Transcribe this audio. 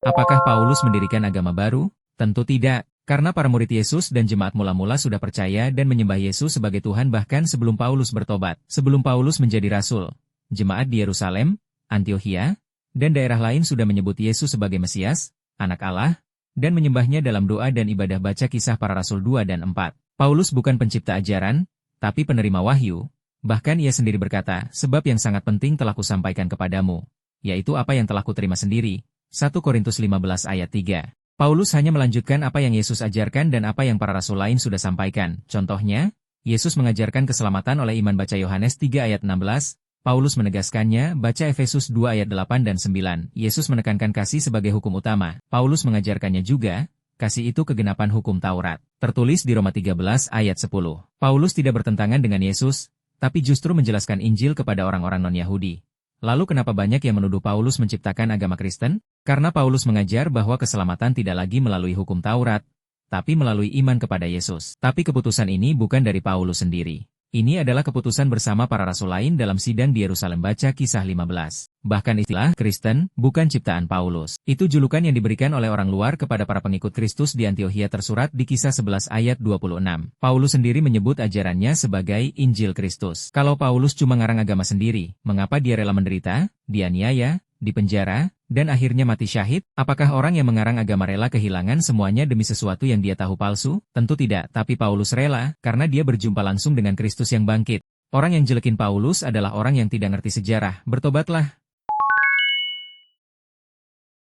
Apakah Paulus mendirikan agama baru? Tentu tidak, karena para murid Yesus dan jemaat mula-mula sudah percaya dan menyembah Yesus sebagai Tuhan bahkan sebelum Paulus bertobat. Sebelum Paulus menjadi rasul, jemaat di Yerusalem, Antiokhia, dan daerah lain sudah menyebut Yesus sebagai Mesias, Anak Allah, dan menyembahnya dalam doa dan ibadah. Baca Kisah Para Rasul 2 dan 4. Paulus bukan pencipta ajaran, tapi penerima wahyu. Bahkan ia sendiri berkata, sebab yang sangat penting telah kusampaikan kepadamu, yaitu apa yang telah kuterima sendiri. 1 Korintus 15 ayat 3. Paulus hanya melanjutkan apa yang Yesus ajarkan dan apa yang para rasul lain sudah sampaikan. Contohnya, Yesus mengajarkan keselamatan oleh iman. Baca Yohanes 3 ayat 16, Paulus menegaskannya. Baca Efesus 2 ayat 8 dan 9. Yesus menekankan kasih sebagai hukum utama. Paulus mengajarkannya juga, kasih itu kegenapan hukum Taurat. Tertulis di Roma 13 ayat 10. Paulus tidak bertentangan dengan Yesus, tapi justru menjelaskan Injil kepada orang-orang non-Yahudi. Lalu kenapa banyak yang menuduh Paulus menciptakan agama Kristen? Karena Paulus mengajar bahwa keselamatan tidak lagi melalui hukum Taurat, tapi melalui iman kepada Yesus. Tapi keputusan ini bukan dari Paulus sendiri. Ini adalah keputusan bersama para rasul lain dalam sidang di Yerusalem. Baca Kisah 15. Bahkan istilah Kristen bukan ciptaan Paulus. Itu julukan yang diberikan oleh orang luar kepada para pengikut Kristus di Antiokhia, tersurat di Kisah 11 ayat 26. Paulus sendiri menyebut ajarannya sebagai Injil Kristus. Kalau Paulus cuma ngarang agama sendiri, mengapa dia rela menderita, dianiaya, dipenjara, dan akhirnya mati syahid? Apakah orang yang mengarang agama rela kehilangan semuanya demi sesuatu yang dia tahu palsu? Tentu tidak, tapi Paulus rela, karena dia berjumpa langsung dengan Kristus yang bangkit. Orang yang jelekin Paulus adalah orang yang tidak ngerti sejarah. Bertobatlah,